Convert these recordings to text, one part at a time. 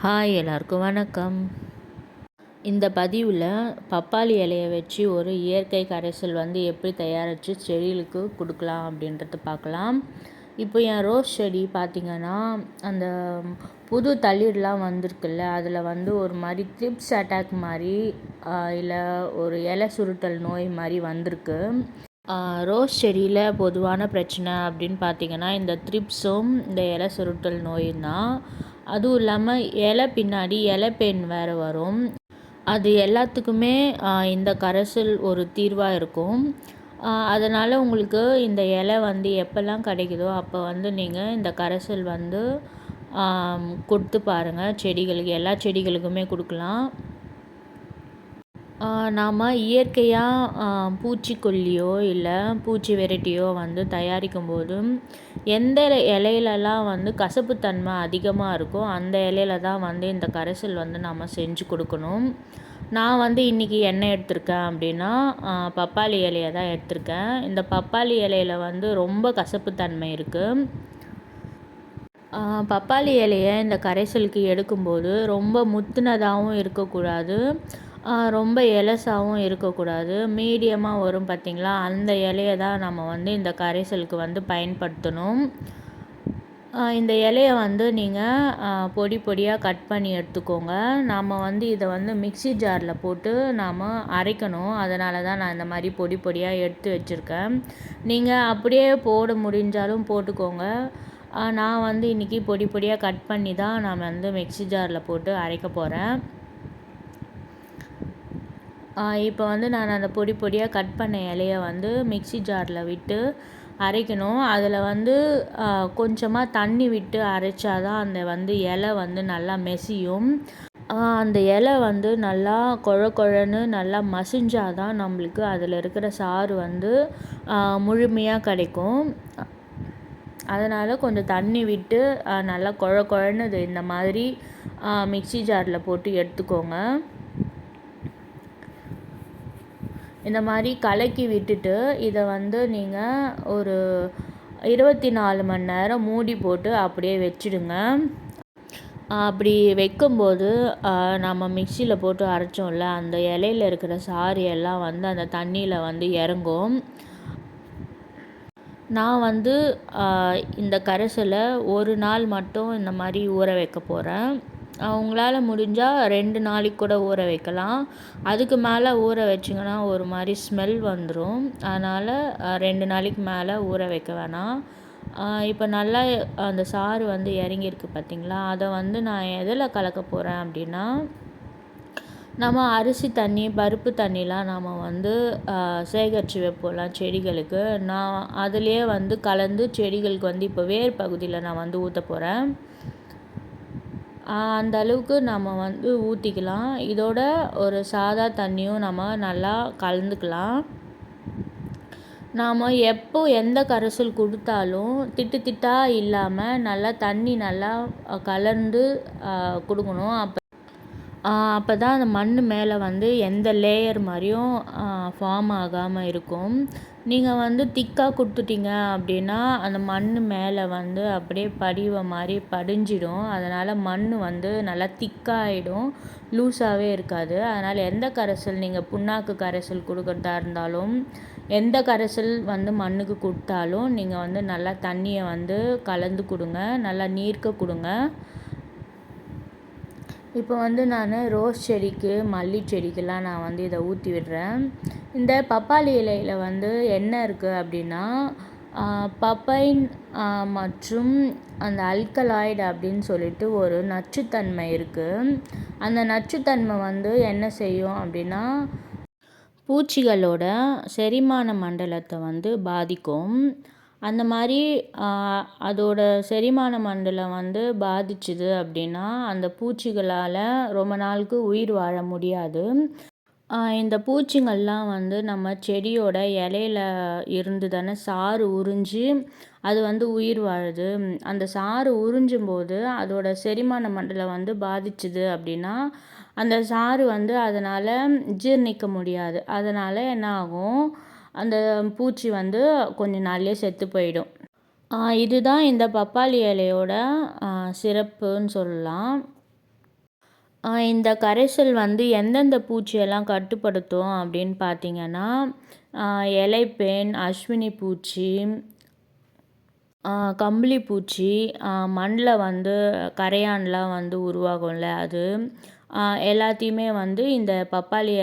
Hi எல்லாருக்கும் வணக்கம். இந்த பதிவில் பப்பாளி இலையை வச்சு ஒரு இயற்கை கரைசல் எப்படி தயாரித்து செடிகளுக்கு கொடுக்கலாம் அப்படின்றத பார்க்கலாம். இப்போ என் ரோஸ் செடி பார்த்திங்கன்னா அந்த புது தளிர்லாம் வந்திருக்குல்ல, அதில் ஒரு மாதிரி த்ரிப்ஸ் அட்டாக் மாதிரி இல்லை ஒரு இலை சுருட்டல் நோய் மாதிரி வந்திருக்கு. ரோஸ் செடியில் பொதுவான பிரச்சனை அப்படின்னு பார்த்திங்கன்னா இந்த த்ரிப்ஸும் இந்த இலை சுருட்டல் நோயும் தான். அதுவும் இல்லாமல் இலை பின்னாடி இலைப்பேன் வேறு வரும். அது எல்லாத்துக்குமே இந்த கரைசல் ஒரு தீர்வாக இருக்கும். அதனால் உங்களுக்கு இந்த இலை எப்போல்லாம் கிடைக்குதோ அப்போ நீங்கள் இந்த கரைசல் கொடுத்து பாருங்கள். செடிகளுக்கு, எல்லா செடிகளுக்குமே கொடுக்கலாம். நாம் இயற்கையாக பூச்சிக்கொல்லியோ இல்லை பூச்சி விரட்டியோ தயாரிக்கும் போதும் எந்த இலையிலலாம் கசப்புத்தன்மை அதிகமாக இருக்கோ அந்த இலையில தான் இந்த கரைசல் நாம் செஞ்சு கொடுக்கணும். நான் இன்றைக்கி என்ன எடுத்திருக்கேன் அப்படின்னா பப்பாளி இலையை தான் எடுத்திருக்கேன். இந்த பப்பாளி இலையில் ரொம்ப கசப்புத்தன்மை இருக்குது. பப்பாளி இலையை இந்த கரைசலுக்கு எடுக்கும்போது ரொம்ப முத்துனதாகவும் இருக்கக்கூடாது, ரொம்ப எலசாகவும் இருக்கக்கூடாது. மீடியமாக வரும் பார்த்திங்களா, அந்த இலையை தான் நம்ம இந்த கரைசலுக்கு பயன்படுத்தணும். இந்த இலையை நீங்கள் பொடி பொடியாக கட் பண்ணி எடுத்துக்கோங்க. நாம் இதை மிக்ஸி ஜாரில் போட்டு நாம் அரைக்கணும். அதனால தான் நான் இந்த மாதிரி பொடி பொடியாக எடுத்து வச்சுருக்கேன். நீங்கள் அப்படியே போட முடிஞ்சாலும் போட்டுக்கோங்க. நான் இன்றைக்கி பொடி பொடியாக கட் பண்ணி தான் நான் மிக்ஸி ஜாரில் போட்டு அரைக்க போகிறேன். இப்போ நான் அந்த பொடி பொடியாக கட் பண்ண இலையை மிக்ஸி ஜாரில் விட்டு அரைக்கணும். அதில் கொஞ்சமாக தண்ணி விட்டு அரைச்சா தான் அந்த இலை நல்லா மெசியும். அந்த இலை நல்லா கொழன்னு நல்லா மசிஞ்சால் தான் நம்மளுக்கு அதில் இருக்கிற சாறு முழுமையாக கிடைக்கும். அதனால் கொஞ்சம் தண்ணி விட்டு நல்லா கொழன்னு இந்த மாதிரி மிக்ஸி ஜாரில் போட்டு எடுத்துக்கோங்க. இந்த மாதிரி கலக்கி விட்டுட்டு இதை நீங்கள் ஒரு 24 மணி நேரம் மூடி போட்டு அப்படியே வச்சுடுங்க. அப்படி வைக்கும்போது நம்ம மிக்சியில் போட்டு அரைச்சோம்ல, அந்த இலையில் இருக்கிற சாறு எல்லாம் அந்த தண்ணியில் இறங்கும். நான் இந்த கரைசலை ஒரு நாள் மட்டும் இந்த மாதிரி ஊற வைக்க போகிறேன். உங்களால் முடிஞ்சால் 2 நாளைக்கு கூட ஊற வைக்கலாம். அதுக்கு மேலே ஊற வச்சிங்கன்னா ஒரு மாதிரி ஸ்மெல் வந்துடும். அதனால் 2 நாளைக்கு மேலே ஊற வைக்க வேணாம். இப்போ நல்லா அந்த சாறு இறங்கியிருக்கு பார்த்திங்களா, அதை நான் எதில் கலக்க போகிறேன் அப்படின்னா, நம்ம அரிசி தண்ணி, பருப்பு தண்ணிலாம் நாம் சேகரித்து வைப்போம்லாம் செடிகளுக்கு, நான் அதிலே கலந்து செடிகளுக்கு இப்போ வேர் பகுதியில் நான் ஊற்ற போகிறேன். அந்த அளவுக்கு நம்ம ஊற்றிக்கலாம். இதோட ஒரு சாதா தண்ணியும் நம்ம நல்லா கலந்துக்கலாம். நாம் எப்போ எந்த கரைசல் கொடுத்தாலும் திட்டு திட்டாக இல்லாமல் நல்லா தண்ணி நல்லா கலந்து கொடுக்கணும். அப்போ தான் அந்த மண் மேலே எந்த லேயர் மாதிரியும் ஃபார்ம் ஆகாமல் இருக்கும். நீங்கள் திக்காக கொடுத்துட்டீங்க அப்படின்னா அந்த மண் மேலே அப்படியே படிவ மாதிரி படிஞ்சிடும். அதனால் மண் நல்லா திக்காகிடும், லூஸாகவே இருக்காது. அதனால் எந்த கரைசல் நீங்கள் புண்ணாக்கு கரைசல் கொடுக்குறதா இருந்தாலும், எந்த கரைசல் மண்ணுக்கு கொடுத்தாலும் நீங்கள் நல்லா தண்ணியை கலந்து கொடுங்க, நல்லா நீர்க்க கொடுங்க. இப்போ நான் ரோஸ் செடிக்கு, மல்லி செடிக்கெல்லாம் நான் இதை ஊற்றி விடுறேன். இந்த பப்பாளி இலையில் என்ன இருக்குது அப்படின்னா பப்பைன் மற்றும் அந்த அல்கலாய்டு அப்படின்னு சொல்லிட்டு ஒரு நச்சுத்தன்மை இருக்குது. அந்த நச்சுத்தன்மை என்ன செய்யும் அப்படின்னா பூச்சிகளோட செரிமான மண்டலத்தை பாதிக்கும். அந்த மாதிரி அதோட செரிமான மண்டலம் பாதிச்சுது அப்படின்னா அந்த பூச்சிகளால் ரொம்ப நாளுக்கு உயிர் வாழ முடியாது. இந்த பூச்சிங்கள்லாம் நம்ம செடியோட இலையில இருந்து தானே சாறு உறிஞ்சி அது உயிர் வாழுது. அந்த சாறு உறிஞ்சும் போது அதோட செரிமான மண்டலம் பாதிச்சுது அப்படின்னா அந்த சாறு அதனால் ஜீரணிக்க முடியாது. அதனால் என்ன ஆகும், அந்த பூச்சி கொஞ்ச நாள்லேயே செத்து போயிடும். இதுதான் இந்த பப்பாளி இலையோட சிறப்புன்னு சொல்லலாம். இந்த கரைசல் வந்து எந்தெந்த பூச்சியெல்லாம் கட்டுப்படுத்தும் அப்படின்னு பார்த்தீங்கன்னா, இலைப்பேன், அஸ்வினி பூச்சி, கம்பளி பூச்சி, மண்ணில் வந்து கரையான்லாம் வந்து உருவாகும்ல அது, எல்லாத்தையுமே வந்து இந்த பப்பாளி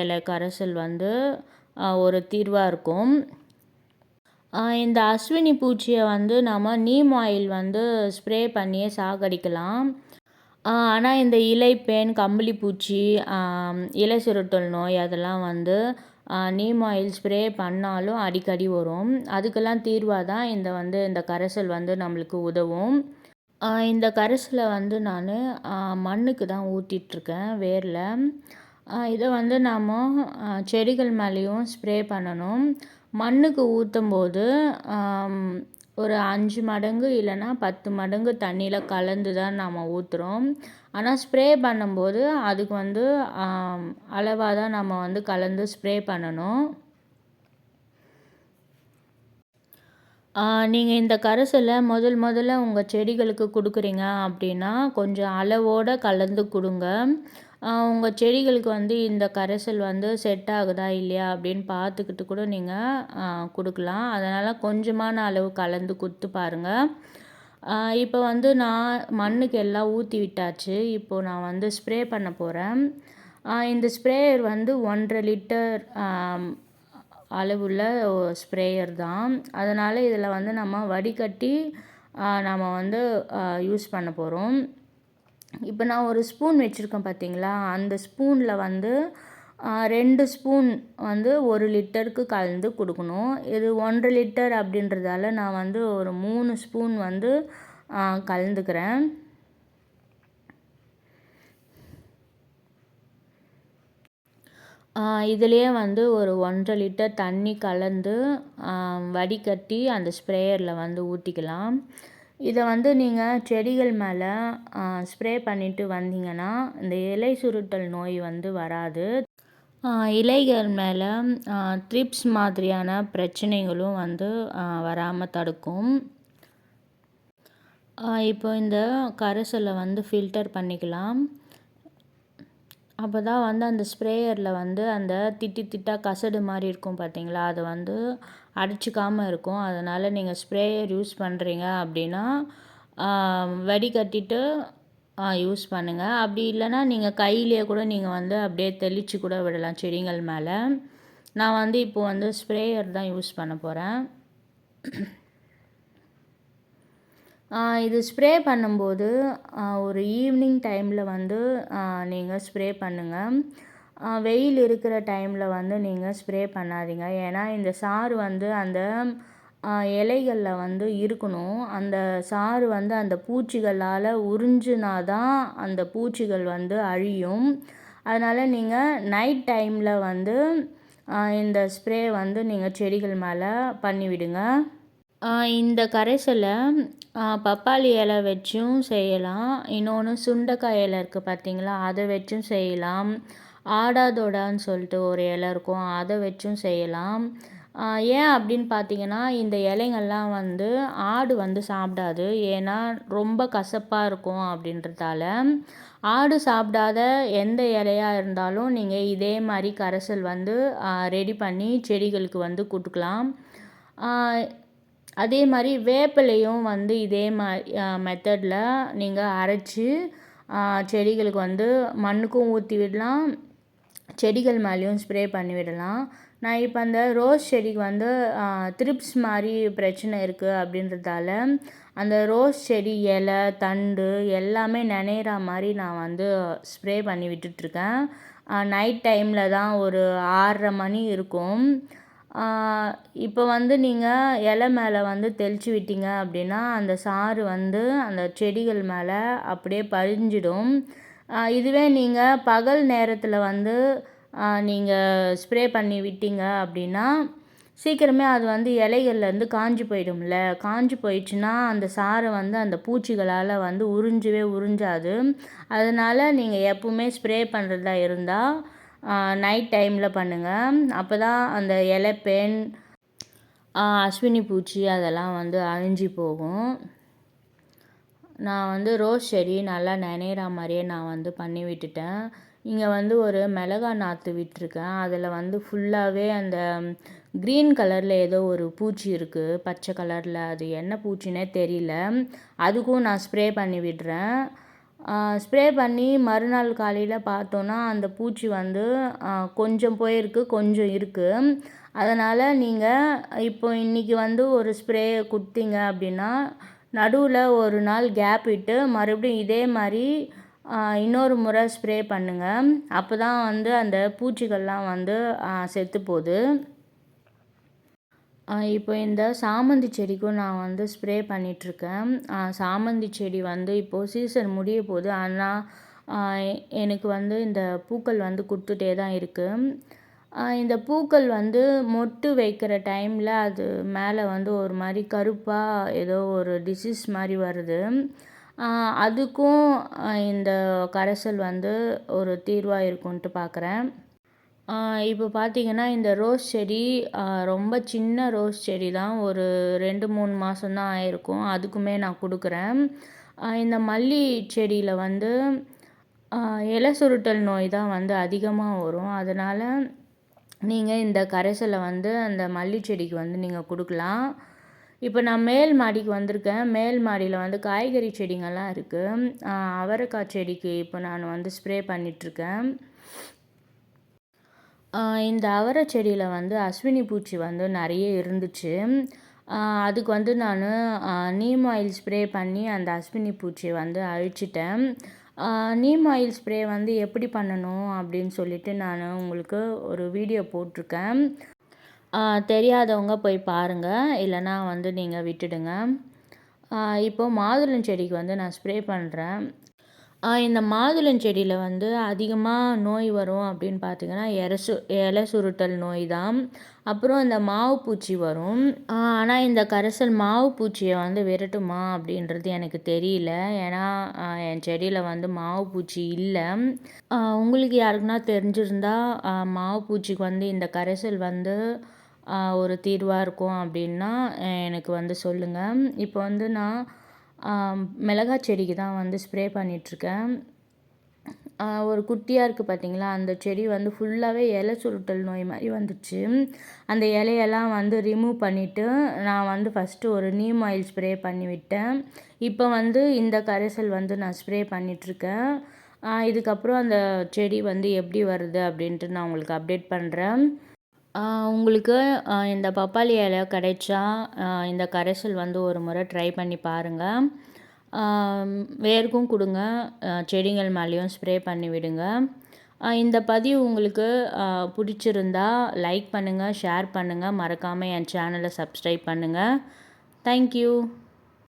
இலை கரைசல் வந்து ஒரு தீர்வாக இருக்கும். இந்த அஸ்வினி பூச்சியை வந்து நம்ம நீம் ஆயில் வந்து ஸ்ப்ரே பண்ணியே சாகடிக்கலாம். ஆனால் இந்த இலைப்பேன், கம்பளி பூச்சி, இலை சுருட்டல் நோய் அதெல்லாம் வந்து நீம் ஆயில் ஸ்ப்ரே பண்ணாலும் அடிக்கடி வரும். அதுக்கெல்லாம் தீர்வாக தான் இந்த கரைசல் வந்து நம்மளுக்கு உதவும். இந்த கரைசலை வந்து நான் மண்ணுக்கு தான் ஊற்றிட்டுருக்கேன் வேரில். இதை வந்து நாம் செடிகள் மேலேயும் ஸ்ப்ரே பண்ணணும். மண்ணுக்கு ஊற்றும்போது ஒரு 5 மடங்கு இல்லைன்னா 10 மடங்கு தண்ணியில் கலந்து தான் நாம் ஊற்றுறோம். ஆனால் ஸ்ப்ரே பண்ணும்போது அதுக்கு வந்து அளவாக தான் நம்ம வந்து கலந்து ஸ்ப்ரே பண்ணணும். நீங்கள் இந்த கரைசலை முதல்ல உங்கள் செடிகளுக்கு கொடுக்குறீங்க அப்படின்னா கொஞ்சம் அளவோடு கலந்து கொடுங்க. உங்கள் செடிகளுக்கு வந்து இந்த கரைசல் வந்து செட் ஆகுதா இல்லையா அப்படின்னு பார்த்துக்கிட்டு கூட நீங்கள் கொடுக்கலாம். அதனால் கொஞ்சமான அளவு கலந்து கொடுத்து பாருங்கள். இப்போ வந்து நான் மண்ணுக்கு எல்லாம் ஊற்றி விட்டாச்சு. இப்போது நான் வந்து ஸ்ப்ரே பண்ண போகிறேன். இந்த ஸ்ப்ரேயர் வந்து 1.5 லிட்டர் அளவுள்ள ஸ்ப்ரேயர் தான். அதனால் இதில் வந்து நம்ம வடிகட்டி நம்ம வந்து யூஸ் பண்ண போகிறோம். இப்போ நான் ஒரு ஸ்பூன் வச்சுருக்கேன் பார்த்தீங்களா, அந்த ஸ்பூனில் வந்து 2 ஸ்பூன் வந்து 1 லிட்டருக்கு கலந்து கொடுக்கணும். இது 1.5 லிட்டர் அப்படின்றதால நான் வந்து ஒரு 3 ஸ்பூன் வந்து கலந்துக்கிறேன். இதுலேயே வந்து ஒரு 1.5 லிட்டர் தண்ணி கலந்து வடிகட்டி அந்த ஸ்ப்ரேயரில் வந்து ஊற்றிக்கலாம். இதை வந்து நீங்கள் செடிகள் மேலே ஸ்ப்ரே பண்ணிவிட்டு வந்தீங்கன்னா இந்த இலை சுருட்டல் நோய் வந்து வராது. இலைகள் மேலே த்ரிப்ஸ் மாதிரியான பிரச்சனைகளும் வந்து வராமல் தடுக்கும். இப்போ இந்த கரைசலை வந்து ஃபில்டர் பண்ணிக்கலாம். அப்போ தான் வந்து அந்த ஸ்ப்ரேயரில் வந்து அந்த திட்டாக கசடு மாதிரி இருக்கும் பார்த்தீங்களா, அது வந்து அடிச்சிக்காமல் இருக்கும். அதனால் நீங்கள் ஸ்ப்ரேயர் யூஸ் பண்ணுறீங்க அப்படின்னா வடிகட்டிட்டு யூஸ் பண்ணுங்கள். அப்படி இல்லைன்னா நீங்கள் கையிலேயே கூட நீங்கள் வந்து அப்படியே தெளித்து கூட விடலாம் செடிகள் மேலே. நான் வந்து இப்போது வந்து ஸ்ப்ரேயர் தான் யூஸ் பண்ண போகிறேன். இது ஸ்ப்ரே பண்ணும்போது ஒரு ஈவினிங் டைமில் வந்து நீங்கள் ஸ்ப்ரே பண்ணுங்கள். வெயில் இருக்கிற டைமில் வந்து நீங்கள் ஸ்ப்ரே பண்ணாதீங்க. ஏன்னா இந்த சாறு வந்து அந்த இலைகளில் வந்து இருக்கணும். அந்த சாறு வந்து அந்த பூச்சிகளால் உறிஞ்சினா தான் அந்த பூச்சிகள் வந்து அழியும். அதனால் நீங்கள் நைட் டைமில் வந்து இந்த ஸ்ப்ரே வந்து நீங்கள் செடிகள் மேலே பண்ணிவிடுங்க. இந்த கரைசலை பப்பாளி இலை வச்சும் செய்யலாம். இன்னொன்று சுண்டைக்காய் இலை இருக்குது பார்த்தீங்களா, அதை வச்சும் செய்யலாம். ஆடாதொடான்னு சொல்லிட்டு ஒரு இலை இருக்கும், அதை வச்சும் செய்யலாம். ஏன் அப்படின்னு பார்த்தீங்கன்னா இந்த இலைங்கள்லாம் வந்து ஆடு வந்து சாப்பிடாது. ஏன்னா ரொம்ப கசப்பாக இருக்கும் அப்படின்றதால. ஆடு சாப்பிடாத எந்த இலையாக இருந்தாலும் நீங்கள் இதே மாதிரி கரைசல் வந்து ரெடி பண்ணி செடிகளுக்கு வந்து கொடுக்கலாம். அதே மாதிரி வேப்பிலையும் வந்து இதே மெத்தடில் நீங்கள் அரைச்சி செடிகளுக்கு வந்து மண்ணுக்கும் ஊற்றி விடலாம், செடிகள் மேலேயும் ஸ்ப்ரே பண்ணி விடலாம். நான் இப்போ அந்த ரோஸ் செடிக்கு வந்து த்ரிப்ஸ் மாதிரி பிரச்சனை இருக்குது அப்படின்றதால அந்த ரோஸ் செடி இலை தண்டு எல்லாமே நனையிற மாதிரி நான் வந்து ஸ்ப்ரே பண்ணி விட்டுட்ருக்கேன். நைட் டைமில் தான் ஒரு 6:30 மணி இருக்கும். இப்போ வந்து நீங்கள் இலை மேலே வந்து தெளித்து விட்டீங்க அப்படின்னா அந்த சாறு வந்து அந்த செடிகள் மேலே அப்படியே படிஞ்சிடும். இதுவே நீங்கள் பகல் நேரத்தில் வந்து நீங்கள் ஸ்ப்ரே பண்ணி விட்டீங்க அப்படின்னா சீக்கிரமே அது வந்து இலைகள்லேருந்து காஞ்சி போயிடும்ல. காஞ்சி போயிடுச்சுன்னா அந்த சாறை வந்து அந்த பூச்சிகளால் வந்து உறிஞ்சாது. அதனால் நீங்கள் எப்பவுமே ஸ்ப்ரே பண்ணுறதா இருந்தால் நைட் டைமில் பண்ணுங்கள். அப்போ தான் அந்த இலைப்பேன், அஸ்வினி பூச்சி அதெல்லாம் வந்து அழிஞ்சு போகும். நான் வந்து ரோஸ் செடி நல்லா நனையிற மாதிரியே நான் வந்து பண்ணி விட்டுட்டேன். இங்கே வந்து ஒரு மிளகாய் நாற்று விட்டுருக்கேன். அதில் வந்து ஃபுல்லாகவே அந்த க்ரீன் கலரில் ஏதோ ஒரு பூச்சி இருக்குது, பச்சை கலரில். அது என்ன பூச்சினே தெரியல. அதுக்கும் நான் ஸ்ப்ரே பண்ணி விடுறேன். ஸ்ப்ரே பண்ணி மறுநாள் காலையில் பார்த்தோன்னா அந்த பூச்சி வந்து கொஞ்சம் போயிருக்கு, கொஞ்சம் இருக்குது. அதனால் நீங்கள் இப்போ இன்றைக்கி வந்து ஒரு ஸ்ப்ரே கொடுத்தீங்க அப்படின்னா நடுவில் ஒரு நாள் கேப் விட்டு மறுபடியும் இதே மாதிரி இன்னொரு முறை ஸ்ப்ரே பண்ணுங்கள். அப்போ தான் வந்து அந்த பூச்சிகள்லாம் வந்து செத்து போகுது. இப்போ இந்த சாமந்தி செடிக்கும் நான் வந்து ஸ்ப்ரே பண்ணிகிட்ருக்கேன். சாமந்தி செடி வந்து இப்போது சீசன் முடிய போகுது. ஆனால் எனக்கு வந்து இந்த பூக்கள் வந்து கொடுத்துட்டே தான் இருக்குது. இந்த பூக்கள் வந்து மொட்டு வைக்கிற டைமில் அது மேலே வந்து ஒரு மாதிரி கருப்பாக ஏதோ ஒரு டிசீஸ் மாதிரி வருது. அதுக்கும் இந்த கரைசல் வந்து ஒரு தீர்வாக இருக்கும்ன்ட்டு பார்க்குறேன். இப்போ பார்த்தீங்கன்னா இந்த ரோஸ் செடி ரொம்ப சின்ன ரோஸ் செடி தான். ஒரு 2, 3 மாதம் தான் ஆயிருக்கும். அதுக்குமே நான் கொடுக்குறேன். இந்த மல்லி செடியில் வந்து இலை சுருட்டல் நோய் தான் வந்து அதிகமாக வரும். அதனால் நீங்கள் இந்த கரைசலை வந்து அந்த மல்லி செடிக்கு வந்து நீங்கள் கொடுக்கலாம். இப்போ நான் மேல் மாடிக்கு வந்திருக்கேன். மேல் மாடியில் வந்து காய்கறி செடிங்கள்லாம் இருக்குது. அவரைக்காய் செடிக்கு இப்போ நான் வந்து ஸ்ப்ரே பண்ணிகிட்ருக்கேன். இந்த அவரை செடியில் வந்து அஸ்வினி பூச்சி வந்து நிறைய இருந்துச்சு. அதுக்கு வந்து நான் நீம் ஆயில் ஸ்ப்ரே பண்ணி அந்த அஸ்வினி பூச்சியை வந்து அழிச்சிட்டேன். நீம் ஆயில் ஸ்ப்ரே வந்து எப்படி பண்ணணும் அப்படின்னு சொல்லிட்டு நான் உங்களுக்கு ஒரு வீடியோ போட்டிருக்கேன். தெரியாதவங்க போய் பாருங்கள், இல்லைனா வந்து நீங்கள் விட்டுடுங்க. இப்போது மாதுளம் செடிக்கு வந்து நான் ஸ்ப்ரே பண்ணுறேன். இந்த மாதுளஞ்செடியில் வந்து அதிகமாக நோய் வரும் அப்படின்னு பார்த்தீங்கன்னா இலை சுருட்டல் நோய் தான். அப்புறம் இந்த மாவு பூச்சி வரும். ஆனால் இந்த கரைசல் மாவு பூச்சியை வந்து விரட்டுமா அப்படின்றது எனக்கு தெரியல. ஏன்னா என் செடியில் வந்து மாவு பூச்சி இல்லை. உங்களுக்கு யாருக்குன்னா தெரிஞ்சிருந்தா மாவு பூச்சிக்கு வந்து இந்த கரைசல் வந்து ஒரு தீர்வாக இருக்கும் அப்படின்னா எனக்கு வந்து சொல்லுங்கள். இப்போ வந்து நான் மிளகாய் செடிக்கு தான் வந்து ஸ்ப்ரே பண்ணிகிட்ருக்கேன். ஒரு குட்டியாக இருக்குது பார்த்தீங்களா, அந்த செடி வந்து ஃபுல்லாகவே இலை சுருட்டல் நோய் மாதிரி வந்துச்சு. அந்த இலையெல்லாம் வந்து ரிமூவ் பண்ணிவிட்டு நான் வந்து ஃபஸ்ட்டு ஒரு நீம் ஆயில் ஸ்ப்ரே பண்ணி விட்டேன். இப்போ வந்து இந்த கரைசல் வந்து நான் ஸ்ப்ரே பண்ணிகிட்ருக்கேன். இதுக்கப்புறம் அந்த செடி வந்து எப்படி வருது அப்படின்ட்டு நான் உங்களுக்கு அப்டேட் பண்ணுறேன். உங்களுக்கு இந்த பப்பாளி இலை கிடைச்சா இந்த கரைசல் வந்து ஒரு முறை ட்ரை பண்ணி பாருங்கள். வேருக்கும் கொடுங்க, செடிகள் மேலேயும் ஸ்ப்ரே பண்ணி விடுங்க. இந்த பதிவு உங்களுக்கு பிடிச்சிருந்தா லைக் பண்ணுங்கள், ஷேர் பண்ணுங்கள், மறக்காமல் என் சேனலை சப்ஸ்கிரைப் பண்ணுங்கள். தேங்க்யூ.